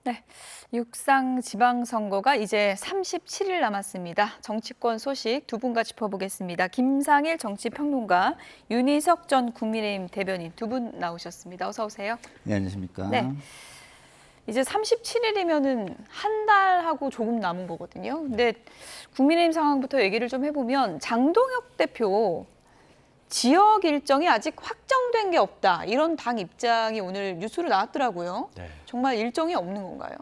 네, 육상 지방선거가 이제 37일 남았습니다. 정치권 소식 두 분과 짚어보겠습니다. 김상일 정치평론가, 윤희석 전 국민의힘 대변인 두 분 나오셨습니다. 어서 오세요. 네, 안녕하십니까. 네, 이제 37일이면은 한 달하고 조금 남은 거거든요. 근데 국민의힘 상황부터 얘기를 좀 해보면 장동혁 대표 지역 일정이 아직 확정된 게 없다. 이런 당 입장이 오늘 뉴스로 나왔더라고요. 네. 정말 일정이 없는 건가요?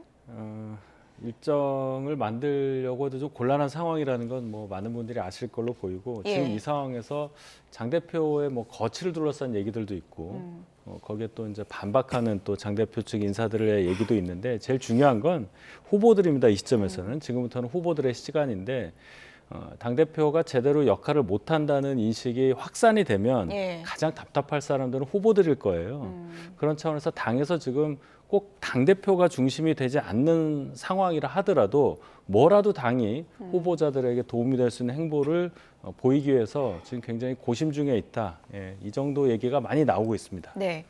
일정을 만들려고 해도 좀 곤란한 상황이라는 건 뭐 많은 분들이 아실 걸로 보이고 지금 이 상황에서 장 대표의 뭐 거취를 둘러싼 얘기들도 있고 거기에 또 이제 반박하는 또 장 대표 측 인사들의 얘기도 있는데 제일 중요한 건 후보들입니다. 이 시점에서는 지금부터는 후보들의 시간인데 당대표가 제대로 역할을 못한다는 인식이 확산이 되면 가장 답답할 사람들은 후보들일 거예요. 그런 차원에서 당에서 지금 꼭 당대표가 중심이 되지 않는 상황이라 하더라도 뭐라도 당이 후보자들에게 도움이 될 수 있는 행보를 보이기 위해서 지금 굉장히 고심 중에 있다. 예, 이 정도 얘기가 많이 나오고 있습니다. 네.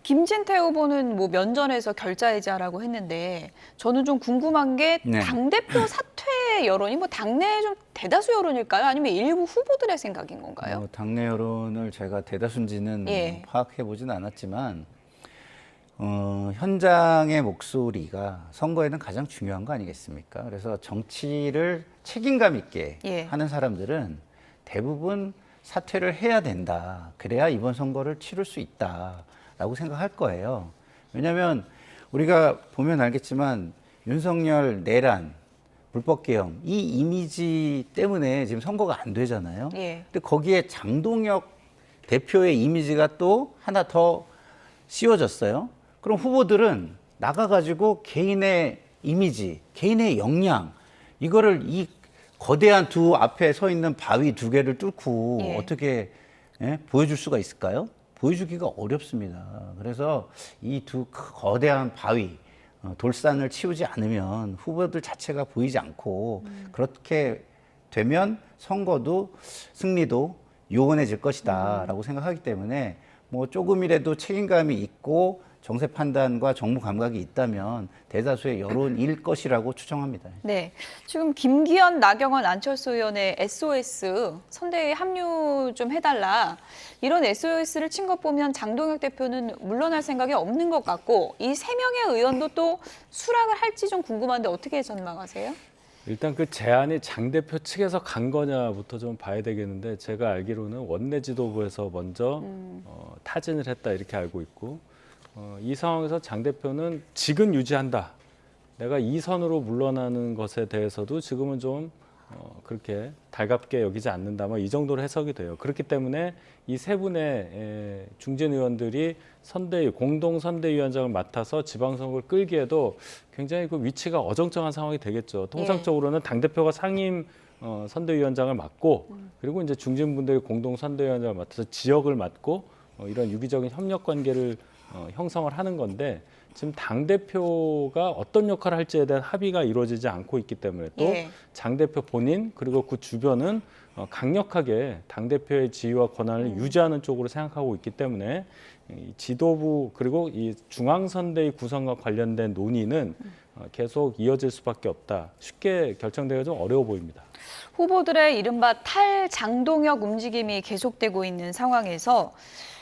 김진태 후보는 뭐 면전에서 결자해자라고 했는데 저는 좀 궁금한 게 당대표 사퇴 여론이 뭐 당내 좀 대다수 여론일까요? 아니면 일부 후보들의 생각인 건가요? 당내 여론을 제가 대다수인지는 파악해 보진 않았지만 현장의 목소리가 선거에는 가장 중요한 거 아니겠습니까? 그래서 정치를 책임감 있게 하는 사람들은 대부분 사퇴를 해야 된다. 그래야 이번 선거를 치를 수 있다라고 생각할 거예요. 왜냐하면 우리가 보면 알겠지만 윤석열 내란, 불법개혁 이 이미지 때문에 지금 선거가 안 되잖아요. 근데 거기에 장동혁 대표의 이미지가 또 하나 더 씌워졌어요. 그럼 후보들은 나가가지고 개인의 이미지, 개인의 역량, 이거를 이 거대한 두 앞에 서 있는 바위 두 개를 뚫고 어떻게 보여줄 수가 있을까요? 보여주기가 어렵습니다. 그래서 이 두 거대한 바위, 돌산을 치우지 않으면 후보들 자체가 보이지 않고 그렇게 되면 선거도 승리도 요원해질 것이다라고 생각하기 때문에 뭐 조금이라도 책임감이 있고 정세 판단과 정무 감각이 있다면 대다수의 여론일 것이라고 추정합니다. 네, 지금 김기현, 나경원, 안철수 의원의 SOS 선대위에 합류 좀 해달라 이런 SOS를 친 것 보면 장동혁 대표는 물러날 생각이 없는 것 같고 이 세 명의 의원도 또 수락을 할지 좀 궁금한데 어떻게 전망하세요? 일단 그 제안이 장 대표 측에서 간 거냐부터 좀 봐야 되겠는데 제가 알기로는 원내 지도부에서 먼저 타진을 했다 이렇게 알고 있고 이 상황에서 장 대표는 직은 유지한다. 내가 이 선으로 물러나는 것에 대해서도 지금은 좀 그렇게 달갑게 여기지 않는다. 뭐 이 정도로 해석이 돼요. 그렇기 때문에 이 세 분의 중진 의원들이 선대위 공동 선대위원장을 맡아서 지방선거를 끌기에도 굉장히 그 위치가 어정쩡한 상황이 되겠죠. 통상적으로는 당 대표가 상임 선대위원장을 맡고 그리고 이제 중진분들이 공동 선대위원장을 맡아서 지역을 맡고 이런 유기적인 협력 관계를 형성을 하는 건데 지금 당대표가 어떤 역할을 할지에 대한 합의가 이루어지지 않고 있기 때문에 또 장대표 본인 그리고 그 주변은 강력하게 당대표의 지위와 권한을 유지하는 쪽으로 생각하고 있기 때문에 이 지도부 그리고 이 중앙선대위 구성과 관련된 논의는 계속 이어질 수밖에 없다. 쉽게 결정되기가 좀 어려워 보입니다. 후보들의 이른바 탈장동혁 움직임이 계속되고 있는 상황에서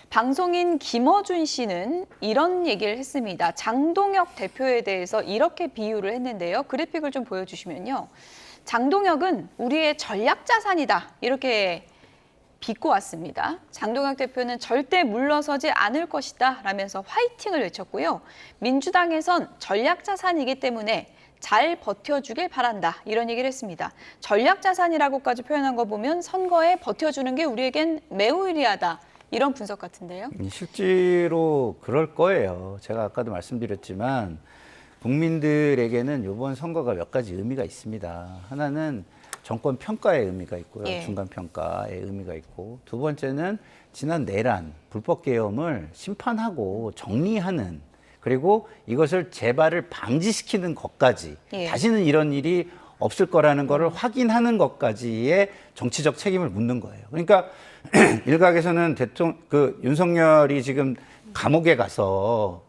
방송인 김어준 씨는 이런 얘기를 했습니다. 장동혁 대표에 대해서 이렇게 비유를 했는데요. 그래픽을 좀 보여주시면요. 장동혁은 우리의 전략 자산이다. 이렇게 빚고 왔습니다. 장동혁 대표는 절대 물러서지 않을 것이다. 라면서 화이팅을 외쳤고요. 민주당에선 전략 자산이기 때문에 잘 버텨주길 바란다. 이런 얘기를 했습니다. 전략 자산이라고까지 표현한 거 보면 선거에 버텨주는 게 우리에겐 매우 유리하다. 이런 분석 같은데요. 실제로 그럴 거예요. 제가 아까도 말씀드렸지만 국민들에게는 이번 선거가 몇 가지 의미가 있습니다. 하나는 정권 평가의 의미가 있고요. 중간 평가의 의미가 있고 두 번째는 지난 내란, 불법 계엄을 심판하고 정리하는 그리고 이것을 재발을 방지시키는 것까지 다시는 이런 일이 없을 거라는 거를 확인하는 것까지의 정치적 책임을 묻는 거예요. 그러니까 일각에서는 윤석열이 지금 감옥에 가서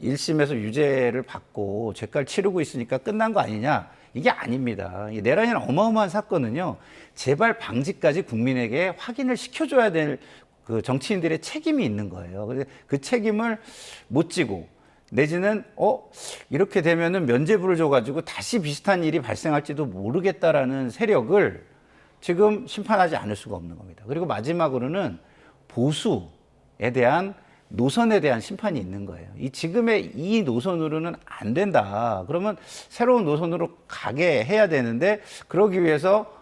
1심에서 유죄를 받고 죄가를 치르고 있으니까 끝난 거 아니냐? 이게 아닙니다. 이 내란이는 어마어마한 사건은요. 재발 방지까지 국민에게 확인을 시켜줘야 될 그 정치인들의 책임이 있는 거예요. 근데 그 책임을 못 지고 내지는 이렇게 되면은 면죄부를 줘가지고 다시 비슷한 일이 발생할지도 모르겠다라는 세력을 지금 심판하지 않을 수가 없는 겁니다. 그리고 마지막으로는 보수에 대한 노선에 대한 심판이 있는 거예요. 이 지금의 이 노선으로는 안 된다. 그러면 새로운 노선으로 가게 해야 되는데 그러기 위해서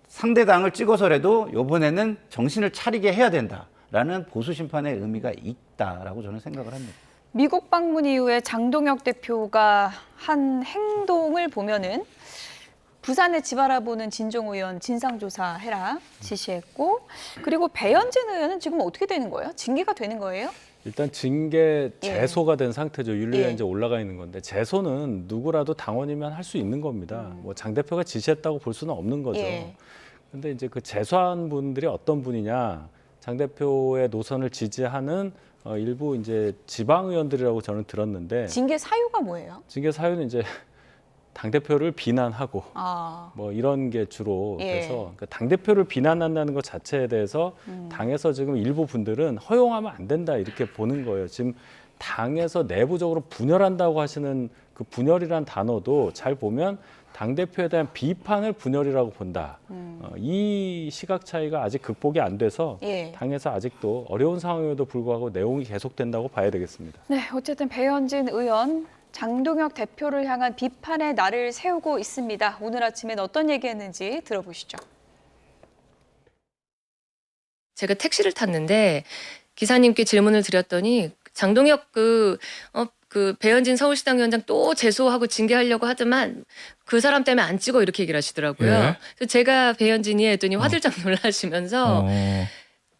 상대당을 찍어서라도 이번에는 정신을 차리게 해야 된다라는 보수 심판의 의미가 있다라고 저는 생각을 합니다. 미국 방문 이후에 장동혁 대표가 한 행동을 보면은 부산에 집 알아보는 진종 의원 진상조사 해라 지시했고 그리고 배현진 의원은 지금 어떻게 되는 거예요? 징계가 되는 거예요? 일단 징계 제소가 예. 된 상태죠. 윤리위에 예. 이제 올라가 있는 건데 제소는 누구라도 당원이면 할 수 있는 겁니다. 뭐 장 대표가 지시했다고 볼 수는 없는 거죠. 예. 근데 이제 그 제소한 분들이 어떤 분이냐? 장 대표의 노선을 지지하는 일부 이제 지방 의원들이라고 저는 들었는데 징계 사유가 뭐예요? 징계 사유는 이제 당 대표를 비난하고 뭐 이런 게 주로 예. 돼서 그러니까 당 대표를 비난한다는 것 자체에 대해서 당에서 지금 일부 분들은 허용하면 안 된다 이렇게 보는 거예요. 지금 당에서 내부적으로 분열한다고 하시는 그 분열이란 단어도 잘 보면 당 대표에 대한 비판을 분열이라고 본다. 이 시각 차이가 아직 극복이 안 돼서 예. 당에서 아직도 어려운 상황에도 불구하고 내용이 계속된다고 봐야 되겠습니다. 네, 어쨌든 배현진 의원 장동혁 대표를 향한 비판의 날을 세우고 있습니다. 오늘 아침엔 어떤 얘기했는지 들어보시죠. 제가 택시를 탔는데 기사님께 질문을 드렸더니 장동혁 그 배현진 서울시당 위원장 또 제소하고 징계하려고 하지만 그 사람 때문에 안 찍어 이렇게 얘기를 하시더라고요. 예. 그래서 제가 배현진이 했더니 화들짝 놀라시면서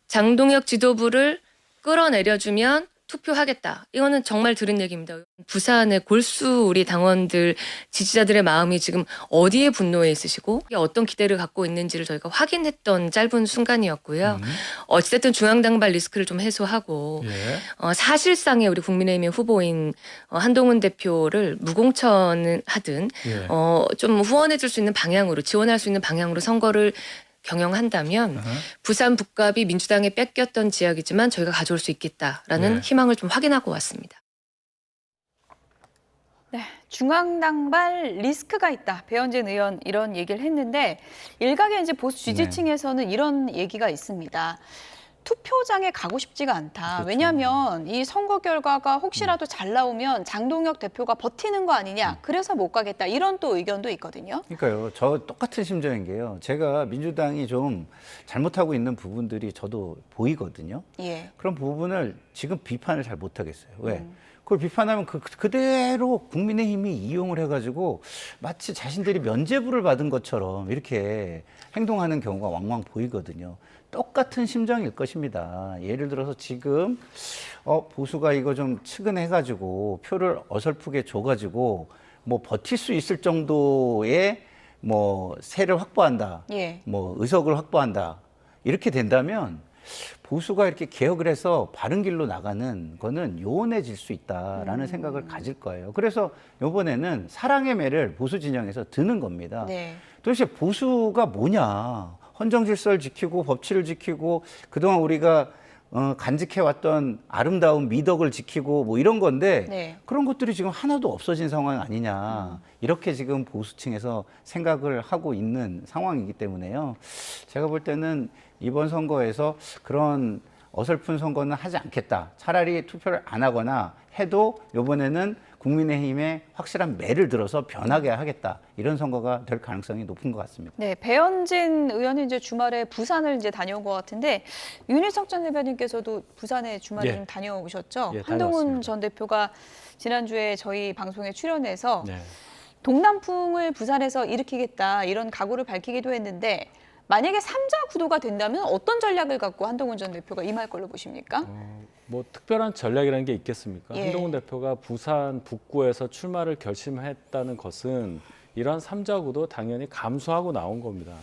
장동혁 지도부를 끌어내려주면 투표하겠다. 이거는 정말 들은 얘기입니다. 부산의 골수 우리 당원들, 지지자들의 마음이 지금 어디에 분노해 있으시고 어떤 기대를 갖고 있는지를 저희가 확인했던 짧은 순간이었고요. 어찌됐든 중앙당발 리스크를 좀 해소하고 예. 사실상의 우리 국민의힘의 후보인 한동훈 대표를 무공천하든 예. 좀 후원해 줄 수 있는 방향으로 지원할 수 있는 방향으로 선거를 경영한다면 부산 북갑이 민주당에 뺏겼던 지역이지만 저희가 가져올 수 있겠다라는 네. 희망을 좀 확인하고 왔습니다. 네, 중앙당발 리스크가 있다. 배현진 의원 이런 얘기를 했는데 일각의 이제 보수 지지층에서는 이런 얘기가 있습니다. 투표장에 가고 싶지가 않다. 그렇죠. 왜냐하면 이 선거 결과가 혹시라도 잘 나오면 장동혁 대표가 버티는 거 아니냐. 그래서 못 가겠다. 이런 또 의견도 있거든요. 그러니까요. 저 똑같은 심정인 게요. 제가 민주당이 좀 잘못하고 있는 부분들이 저도 보이거든요. 예. 그런 부분을 지금 비판을 잘 못하겠어요. 왜? 그걸 비판하면 그대로 국민의힘이 이용을 해가지고 마치 자신들이 면죄부를 받은 것처럼 이렇게 행동하는 경우가 왕왕 보이거든요. 똑같은 심정일 것입니다. 예를 들어서 지금 보수가 이거 좀 측은해가지고 표를 어설프게 줘가지고 뭐 버틸 수 있을 정도의 뭐 세를 확보한다, 예. 뭐 의석을 확보한다 이렇게 된다면 보수가 이렇게 개혁을 해서 바른 길로 나가는 거는 요원해질 수 있다라는 생각을 가질 거예요. 그래서 이번에는 사랑의 매를 보수 진영에서 드는 겁니다. 네. 도대체 보수가 뭐냐? 헌정 질서를 지키고 법치를 지키고 그동안 우리가 간직해왔던 아름다운 미덕을 지키고 뭐 이런 건데 네. 그런 것들이 지금 하나도 없어진 상황 아니냐. 이렇게 지금 보수층에서 생각을 하고 있는 상황이기 때문에요. 제가 볼 때는 이번 선거에서 그런 어설픈 선거는 하지 않겠다. 차라리 투표를 안 하거나 해도 이번에는 국민의힘에 확실한 매를 들어서 변하게 하겠다. 이런 선거가 될 가능성이 높은 것 같습니다. 네, 배현진 의원은 이제 주말에 부산을 이제 다녀온 것 같은데 윤희석 전 대표님께서도 부산에 주말에 예. 좀 다녀오셨죠? 예, 한동훈 다녀왔습니다. 전 대표가 지난주에 저희 방송에 출연해서 네. 동남풍을 부산에서 일으키겠다 이런 각오를 밝히기도 했는데 만약에 3자 구도가 된다면 어떤 전략을 갖고 한동훈 전 대표가 임할 걸로 보십니까? 뭐 특별한 전략이라는 게 있겠습니까? 예. 한동훈 대표가 부산 북구에서 출마를 결심했다는 것은 이러한 삼자구도 당연히 감수하고 나온 겁니다.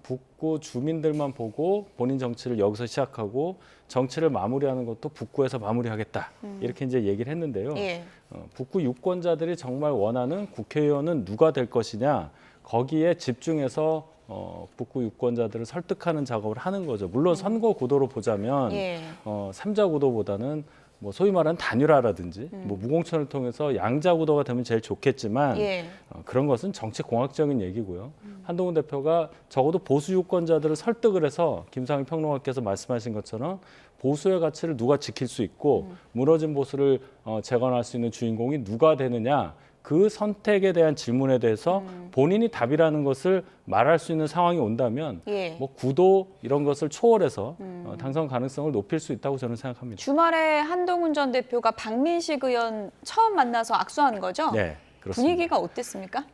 북구 주민들만 보고 본인 정치를 여기서 시작하고 정치를 마무리하는 것도 북구에서 마무리하겠다 이렇게 이제 얘기를 했는데요. 예. 북구 유권자들이 정말 원하는 국회의원은 누가 될 것이냐 거기에 집중해서 북구 유권자들을 설득하는 작업을 하는 거죠. 물론 선거 구도로 보자면 예. 삼자 구도보다는 뭐 소위 말하는 단일화라든지 뭐 무공천을 통해서 양자 구도가 되면 제일 좋겠지만 예. 그런 것은 정치 공학적인 얘기고요. 한동훈 대표가 적어도 보수 유권자들을 설득을 해서 김상희 평론가께서 말씀하신 것처럼 보수의 가치를 누가 지킬 수 있고 무너진 보수를 재건할 수 있는 주인공이 누가 되느냐 그 선택에 대한 질문에 대해서 본인이 답이라는 것을 말할 수 있는 상황이 온다면 예. 뭐 구도 이런 것을 초월해서 당선 가능성을 높일 수 있다고 저는 생각합니다. 주말에 한동훈 전 대표가 박민식 의원 처음 만나서 악수한 거죠? 네, 그렇습니다. 분위기가 어땠습니까?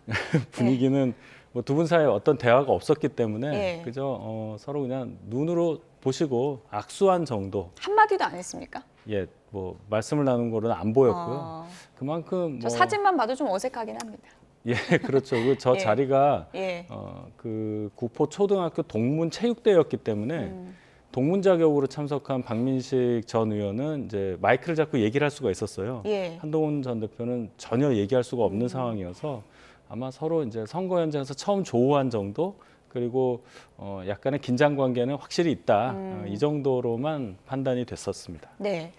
분위기는 뭐 두 분 사이에 어떤 대화가 없었기 때문에 예. 그저 서로 그냥 눈으로 보시고 악수한 정도. 한마디도 안 했습니까? 예, 뭐 말씀을 나눈 거는 안 보였고요. 그만큼 저 뭐 사진만 봐도 좀 어색하긴 합니다. 예, 그렇죠. 저 예. 자리가 예. 그 구포 초등학교 동문 체육대회였기 때문에 동문 자격으로 참석한 박민식 전 의원은 이제 마이크를 잡고 얘기를 할 수가 있었어요. 예. 한동훈 전 대표는 전혀 얘기할 수가 없는 상황이어서 아마 서로 이제 선거 현장에서 처음 조우한 정도 그리고 약간의 긴장 관계는 확실히 있다. 이 정도로만 판단이 됐었습니다. 네.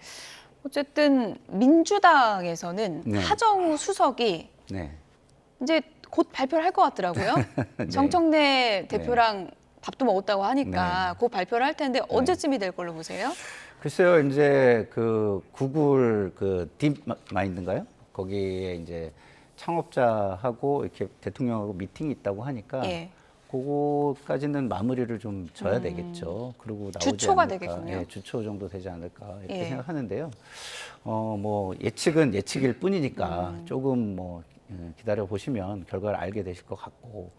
어쨌든 민주당에서는 네. 하정우 수석이 네. 이제 곧 발표를 할 것 같더라고요. 네. 정청래 대표랑 밥도 먹었다고 하니까 곧 발표를 할 텐데 언제쯤이 될 걸로 보세요? 글쎄요, 이제 그 구글 그 딥마인드인가요? 거기에 이제 창업자하고 이렇게 대통령하고 미팅이 있다고 하니까 예. 그거까지는 마무리를 좀 져야 되겠죠. 그리고 나오지 주초가 않을까. 되겠군요. 예, 주초 정도 되지 않을까 이렇게 예. 생각하는데요. 뭐 예측은 예측일 뿐이니까 조금 뭐 기다려 보시면 결과를 알게 되실 것 같고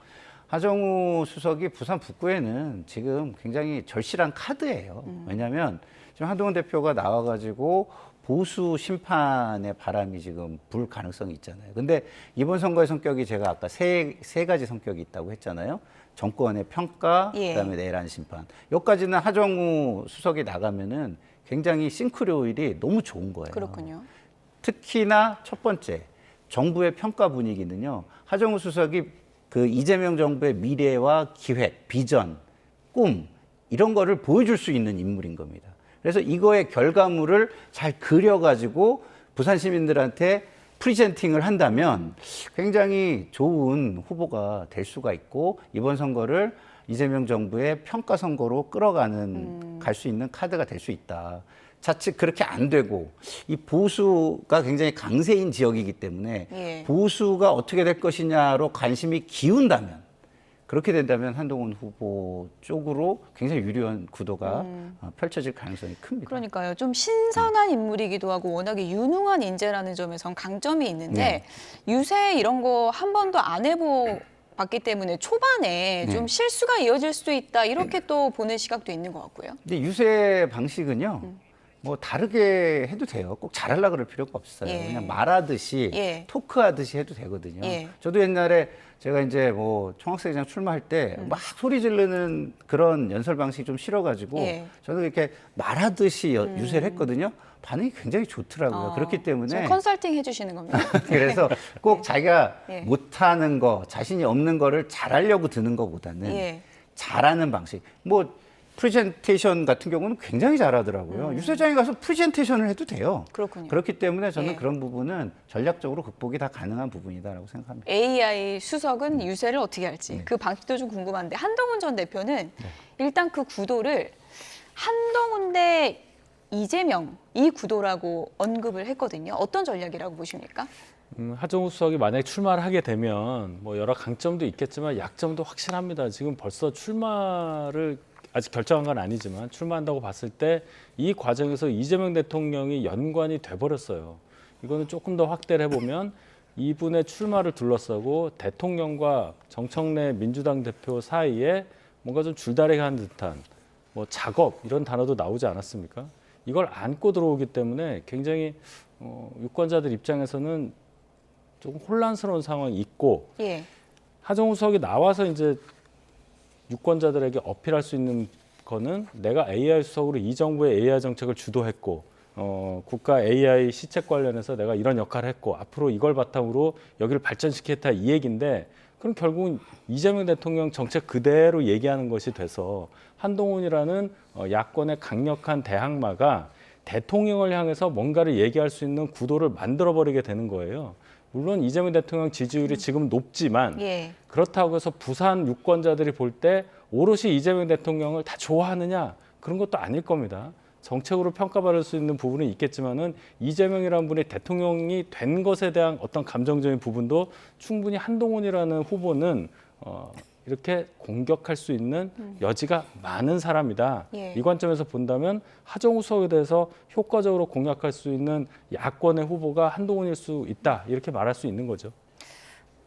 하정우 수석이 부산 북구에는 지금 굉장히 절실한 카드예요. 왜냐하면 지금 한동훈 대표가 나와가지고 보수 심판의 바람이 지금 불 가능성이 있잖아요. 근데 이번 선거의 성격이 제가 아까 세 가지 성격이 있다고 했잖아요. 정권의 평가, 예. 그다음에 내란 심판. 여기까지는 하정우 수석이 나가면은 굉장히 싱크로율이 너무 좋은 거예요. 그렇군요. 특히나 첫 번째 정부의 평가 분위기는요. 하정우 수석이 그 이재명 정부의 미래와 기획, 비전, 꿈 이런 거를 보여줄 수 있는 인물인 겁니다. 그래서 이거의 결과물을 잘 그려가지고 부산 시민들한테 프리젠팅을 한다면 굉장히 좋은 후보가 될 수가 있고 이번 선거를 이재명 정부의 평가 선거로 끌어가는 갈 수 있는 카드가 될 수 있다. 자칫 그렇게 안 되고 이 보수가 굉장히 강세인 지역이기 때문에 예. 보수가 어떻게 될 것이냐로 관심이 기운다면 그렇게 된다면 한동훈 후보 쪽으로 굉장히 유리한 구도가 펼쳐질 가능성이 큽니다. 그러니까요. 좀 신선한 인물이기도 하고 워낙에 유능한 인재라는 점에선 강점이 있는데 유세 이런 거 한 번도 안 해봤기 때문에 초반에 좀 실수가 이어질 수도 있다. 이렇게 또 보는 시각도 있는 것 같고요. 근데 유세 방식은요. 뭐 다르게 해도 돼요. 꼭 잘하려고 그럴 필요가 없어요. 예. 그냥 말하듯이 예. 토크하듯이 해도 되거든요. 예. 저도 옛날에 제가 이제 뭐 총학생회장 출마할 때 막 소리 지르는 그런 연설 방식이 좀 싫어가지고 예. 저는 이렇게 말하듯이 유세를 했거든요. 반응이 굉장히 좋더라고요. 그렇기 때문에 지금 컨설팅 해주시는 겁니다. 그래서 꼭 자기가 예. 못하는 거, 자신이 없는 거를 잘하려고 드는 것보다는 예. 잘하는 방식. 뭐 프레젠테이션 같은 경우는 굉장히 잘하더라고요. 유세장에 가서 프레젠테이션을 해도 돼요. 그렇군요. 그렇기 때문에 저는 예. 그런 부분은 전략적으로 극복이 다 가능한 부분이다라고 생각합니다. AI 수석은 유세를 어떻게 할지 네. 그 방식도 좀 궁금한데 한동훈 전 대표는 일단 그 구도를 한동훈 대 이재명 이 구도라고 언급을 했거든요. 어떤 전략이라고 보십니까? 하정우 수석이 만약에 출마를 하게 되면 뭐 여러 강점도 있겠지만 약점도 확실합니다. 지금 벌써 출마를 아직 결정한 건 아니지만 출마한다고 봤을 때 이 과정에서 이재명 대통령이 연관이 돼버렸어요. 이거는 조금 더 확대를 해보면 이분의 출마를 둘러싸고 대통령과 정청래 민주당 대표 사이에 뭔가 좀 줄다리기 한 듯한 뭐 작업 이런 단어도 나오지 않았습니까? 이걸 안고 들어오기 때문에 굉장히 유권자들 입장에서는 조금 혼란스러운 상황이 있고 예. 하정우 수석이 나와서 이제 유권자들에게 어필할 수 있는 거는 내가 AI 수석으로 이 정부의 AI 정책을 주도했고 국가 AI 시책 관련해서 내가 이런 역할을 했고 앞으로 이걸 바탕으로 여기를 발전시키겠다 이 얘기인데 그럼 결국은 이재명 대통령 정책 그대로 얘기하는 것이 돼서 한동훈이라는 야권의 강력한 대항마가 대통령을 향해서 뭔가를 얘기할 수 있는 구도를 만들어버리게 되는 거예요. 물론 이재명 대통령 지지율이 지금 높지만 그렇다고 해서 부산 유권자들이 볼 때 오롯이 이재명 대통령을 다 좋아하느냐 그런 것도 아닐 겁니다. 정책으로 평가받을 수 있는 부분은 있겠지만은 이재명이라는 분이 대통령이 된 것에 대한 어떤 감정적인 부분도 충분히 한동훈이라는 후보는 이렇게 공격할 수 있는 여지가 많은 사람이다. 이 관점에서 본다면 하정우 수석에 대해서 효과적으로 공략할 수 있는 야권의 후보가 한동훈일 수 있다. 이렇게 말할 수 있는 거죠.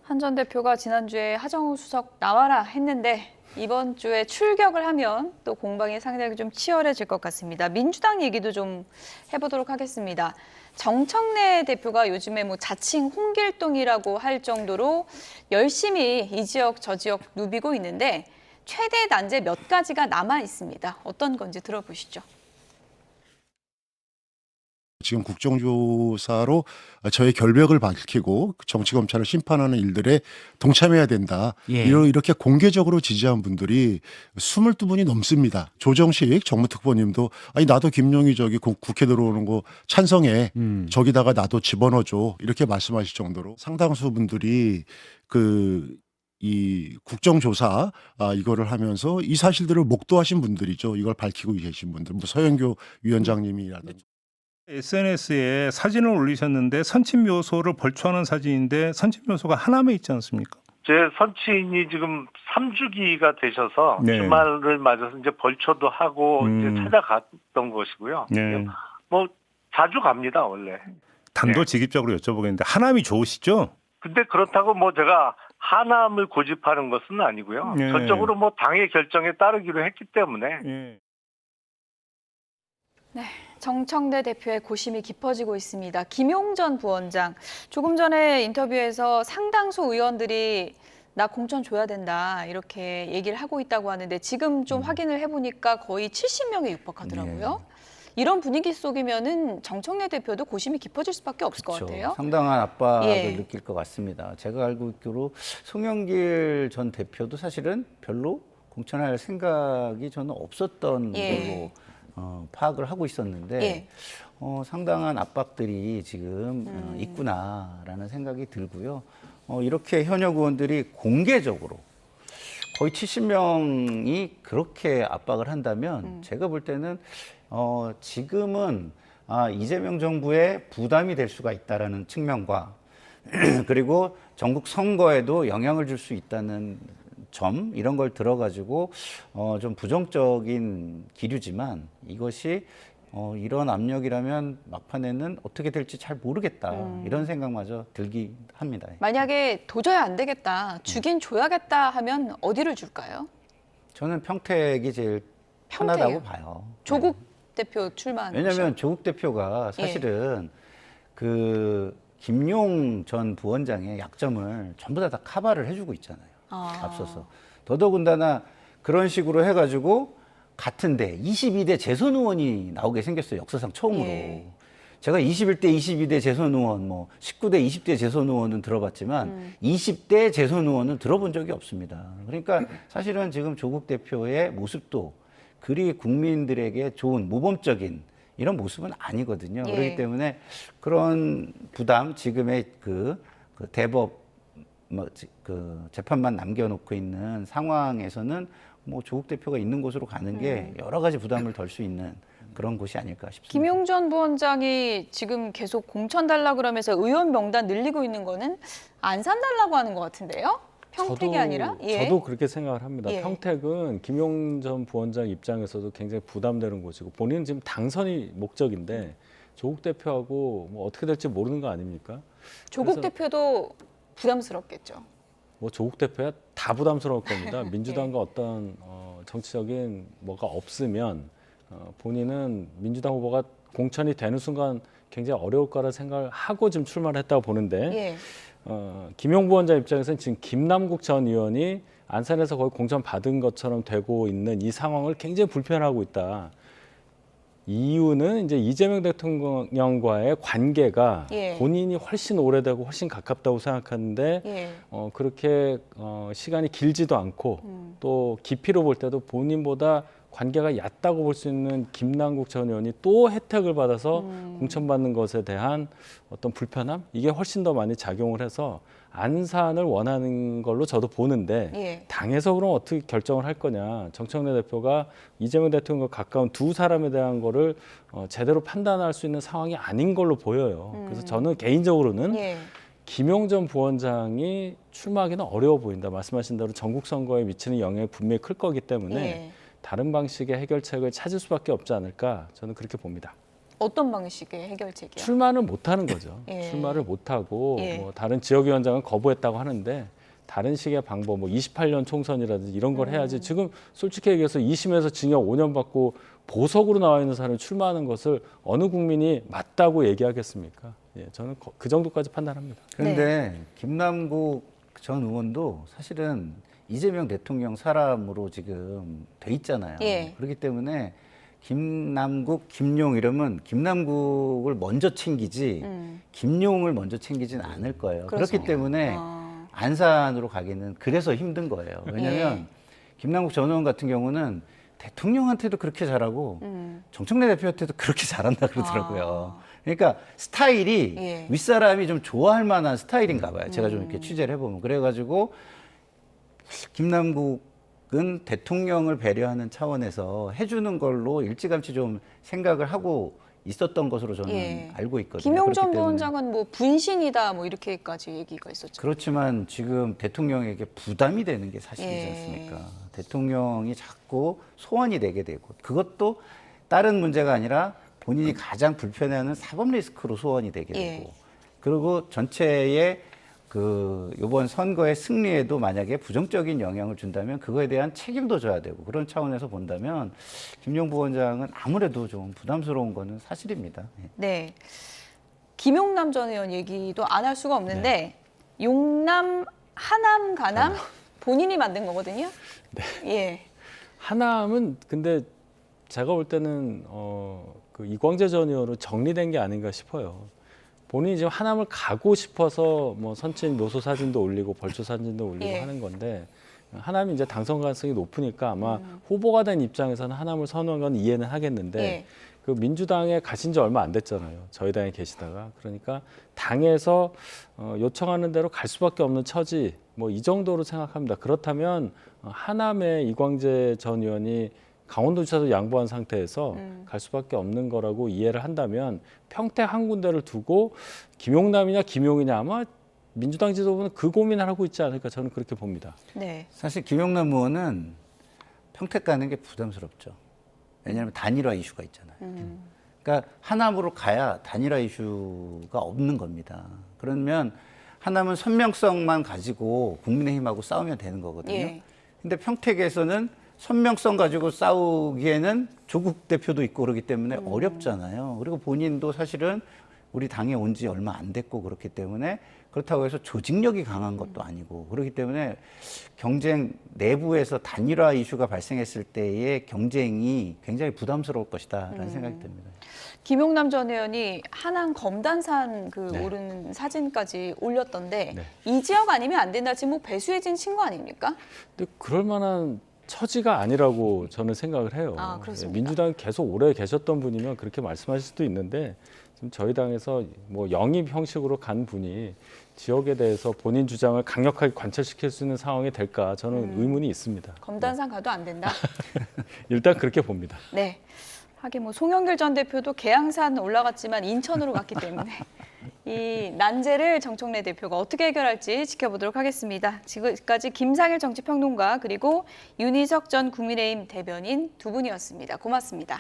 한 전 대표가 지난주에 하정우 수석 나와라 했는데 이번 주에 출격을 하면 또 공방이 상당히 좀 치열해질 것 같습니다. 민주당 얘기도 좀 해보도록 하겠습니다. 정청래 대표가 요즘에 뭐 자칭 홍길동이라고 할 정도로 열심히 이 지역 저 지역 누비고 있는데 최대 난제 몇 가지가 남아 있습니다. 어떤 건지 들어보시죠. 지금 국정조사로 저의 결백을 밝히고 정치검찰을 심판하는 일들에 동참해야 된다. 이렇게 공개적으로 지지한 분들이 22분이 넘습니다. 조정식 정무특보님도 아니 나도 김용희 저기 국회 들어오는 거 찬성해. 저기다가 나도 집어넣어줘. 이렇게 말씀하실 정도로 상당수 분들이 이 국정조사 이거를 하면서 이 사실들을 목도하신 분들이죠. 이걸 밝히고 계신 분들. 뭐 서영교 위원장님이라든지. SNS에 사진을 올리셨는데 선친 묘소를 벌초하는 사진인데 선친 묘소가 하남에 있지 않습니까? 제 선친이 지금 3주기가 되셔서 네. 주말을 맞아서 이제 벌초도 하고 이제 찾아갔던 것이고요. 네. 뭐 자주 갑니다 원래. 단도직입적으로 여쭤보겠는데 하남이 좋으시죠? 근데 그렇다고 뭐 제가 하남을 고집하는 것은 아니고요. 네. 전적으로 뭐 당의 결정에 따르기로 했기 때문에. 예. 네, 정청래 대표의 고심이 깊어지고 있습니다. 김용전 부원장, 조금 전에 인터뷰에서 상당수 의원들이 나 공천 줘야 된다 이렇게 얘기를 하고 있다고 하는데 지금 좀 확인을 해보니까 거의 70명에 육박하더라고요. 이런 분위기 속이면은 정청래 대표도 고심이 깊어질 수밖에 없을 것 같아요. 상당한 압박을 느낄 것 같습니다. 제가 알고 있기로 송영길 전 대표도 사실은 별로 공천할 생각이 저는 없었던 걸로 파악을 하고 있었는데 상당한 압박들이 지금 있구나라는 생각이 들고요. 이렇게 현역 의원들이 공개적으로 거의 70명이 그렇게 압박을 한다면 제가 볼 때는 지금은 이재명 정부의 부담이 될 수가 있다라는 측면과 그리고 전국 선거에도 영향을 줄 수 있다는 점 이런 걸 들어가지고 좀 부정적인 기류지만 이것이 이런 압력이라면 막판에는 어떻게 될지 잘 모르겠다 이런 생각마저 들긴 합니다. 만약에 도저히 안 되겠다, 주긴 줘야겠다 하면 어디를 줄까요? 저는 평택이 제일 편하다고 봐요. 조국 대표 출마한 왜냐하면 조국 대표가 사실은 그 김용 전 부원장의 약점을 전부 다 커버를 해주고 있잖아요. 앞서서. 더더군다나 그런 식으로 해가지고 같은데 22대 재선 의원이 나오게 생겼어요. 역사상 처음으로. 제가 21대, 22대 재선 의원, 뭐 19대, 20대 재선 의원은 들어봤지만 20대 재선 의원은 들어본 적이 없습니다. 그러니까 사실은 지금 조국 대표의 모습도 그리 국민들에게 좋은 모범적인 이런 모습은 아니거든요. 그렇기 때문에 그런 부담, 지금의 그 대법 그 재판만 남겨놓고 있는 상황에서는 뭐 조국 대표가 있는 곳으로 가는 게 여러 가지 부담을 덜 수 있는 그런 곳이 아닐까 싶습니다. 김용전 부원장이 지금 계속 공천 달라 그러면서 의원 명단 늘리고 있는 거는 안산 달라고 하는 것 같은데요? 평택이 아니라? 저도 그렇게 생각을 합니다. 평택은 김용전 부원장 입장에서도 굉장히 부담되는 곳이고 본인은 지금 당선이 목적인데 조국 대표하고 뭐 어떻게 될지 모르는 거 아닙니까? 조국 대표도 부담스럽겠죠. 뭐 조국 대표야 다 부담스러울 겁니다. 민주당과 어떤 정치적인 뭐가 없으면 본인은 민주당 후보가 공천이 되는 순간 굉장히 어려울 거라 생각을 하고 지금 출마를 했다고 보는데 김용부 원장 입장에서는 지금 김남국 전 의원이 안산에서 거의 공천 받은 것처럼 되고 있는 이 상황을 굉장히 불편하고 있다. 이유는 이제 이재명 대통령과의 관계가 예. 본인이 훨씬 오래되고 훨씬 가깝다고 생각하는데 예. 그렇게 시간이 길지도 않고 또 깊이로 볼 때도 본인보다 관계가 얕다고 볼 수 있는 김남국 전 의원이 또 혜택을 받아서 공천받는 것에 대한 어떤 불편함? 이게 훨씬 더 많이 작용을 해서 안산을 원하는 걸로 저도 보는데 예. 당에서 그럼 어떻게 결정을 할 거냐. 정청래 대표가 이재명 대통령과 가까운 두 사람에 대한 거를 제대로 판단할 수 있는 상황이 아닌 걸로 보여요. 그래서 저는 개인적으로는 예. 김용전 부원장이 출마하기는 어려워 보인다. 말씀하신 대로 전국 선거에 미치는 영향이 분명히 클 거기 때문에 예. 다른 방식의 해결책을 찾을 수밖에 없지 않을까. 저는 그렇게 봅니다. 어떤 방식의 해결책이요? 출마는 못하는 거죠. 예. 출마를 못하고 예. 뭐 다른 지역위원장은 거부했다고 하는데 다른 식의 방법, 뭐 28년 총선이라든지 이런 걸 해야지. 지금 솔직히 얘기해서 2심에서 징역 5년 받고 보석으로 나와 있는 사람이 출마하는 것을 어느 국민이 맞다고 얘기하겠습니까? 예, 저는 그 정도까지 판단합니다. 그런데 김남국 전 의원도 사실은 이재명 대통령 사람으로 지금 돼 있잖아요. 예. 그렇기 때문에 김남국, 김용 이러면 김남국을 먼저 챙기지 김용을 먼저 챙기진 않을 거예요. 그렇기 그렇습니다. 때문에 안산으로 가기는 그래서 힘든 거예요. 왜냐하면 김남국 전 의원 같은 경우는 대통령한테도 그렇게 잘하고 정청래 대표한테도 그렇게 잘한다 그러더라고요. 그러니까 스타일이 예. 윗사람이 좀 좋아할 만한 스타일인가 봐요. 제가 좀 이렇게 취재를 해보면. 그래가지고 김남국은 대통령을 배려하는 차원에서 해주는 걸로 일찌감치 좀 생각을 하고 있었던 것으로 저는 예. 알고 있거든요. 김용전 그렇기 때문에. 부원장은 뭐 분신이다 뭐 이렇게까지 얘기가 있었죠. 그렇지만 지금 대통령에게 부담이 되는 게 사실이지 예. 않습니까? 대통령이 자꾸 소원이 되게 되고 그것도 다른 문제가 아니라 본인이 가장 불편해하는 사법 리스크로 소원이 되게 예. 되고 그리고 전체의 이번 선거의 승리에도 만약에 부정적인 영향을 준다면 그거에 대한 책임도 져야 되고 그런 차원에서 본다면 김용 부원장은 아무래도 좀 부담스러운 거는 사실입니다. 예. 네. 김용남 전 의원 얘기도 안 할 수가 없는데 용남, 하남, 가남 본인이 만든 거거든요. 네. 예. 하남은 근데 제가 볼 때는 그 이광재 전 의원으로 정리된 게 아닌가 싶어요. 본인이 지금 하남을 가고 싶어서 뭐 선친 묘소 사진도 올리고 벌초 사진도 올리고 예. 하는 건데 하남이 이제 당선 가능성이 높으니까 아마 후보가 된 입장에서는 하남을 선호한 건 이해는 하겠는데 예. 그 민주당에 가신 지 얼마 안 됐잖아요. 저희 당에 계시다가 그러니까 당에서 요청하는 대로 갈 수밖에 없는 처지 뭐 이 정도로 생각합니다. 그렇다면 하남의 이광재 전 의원이 강원도지사도 양보한 상태에서 갈 수밖에 없는 거라고 이해를 한다면 평택 한 군데를 두고 김용남이냐 김용이냐 아마 민주당 지도부는 그 고민을 하고 있지 않을까 저는 그렇게 봅니다. 네. 사실 김용남 의원은 평택 가는 게 부담스럽죠. 왜냐하면 단일화 이슈가 있잖아요. 그러니까 하남으로 가야 단일화 이슈가 없는 겁니다. 그러면 하남은 선명성만 가지고 국민의힘하고 싸우면 되는 거거든요. 예. 근데 평택에서는 선명성 가지고 싸우기에는 조국 대표도 있고 그러기 때문에 어렵잖아요. 그리고 본인도 사실은 우리 당에 온 지 얼마 안 됐고 그렇기 때문에 그렇다고 해서 조직력이 강한 것도 아니고 그렇기 때문에 경쟁 내부에서 단일화 이슈가 발생했을 때의 경쟁이 굉장히 부담스러울 것이다라는 생각이 듭니다. 김용남 전 의원이 하남 검단산 네. 오르는 사진까지 올렸던데 네. 이 지역 아니면 안 된다. 지금 뭐 배수해진 친구 아닙니까? 근데 그럴 만한 처지가 아니라고 저는 생각을 해요. 아, 그렇습니까? 민주당 계속 오래 계셨던 분이면 그렇게 말씀하실 수도 있는데 지금 저희 당에서 뭐 영입 형식으로 간 분이 지역에 대해서 본인 주장을 강력하게 관철시킬 수 있는 상황이 될까 저는 의문이 있습니다. 검단산 가도 안 된다. 일단 그렇게 봅니다. 네. 하긴 뭐 송영길 전 대표도 계양산 올라갔지만 인천으로 갔기 때문에 이 난제를 정청래 대표가 어떻게 해결할지 지켜보도록 하겠습니다. 지금까지 김상일 정치평론가 그리고 윤희석 전 국민의힘 대변인 두 분이었습니다. 고맙습니다.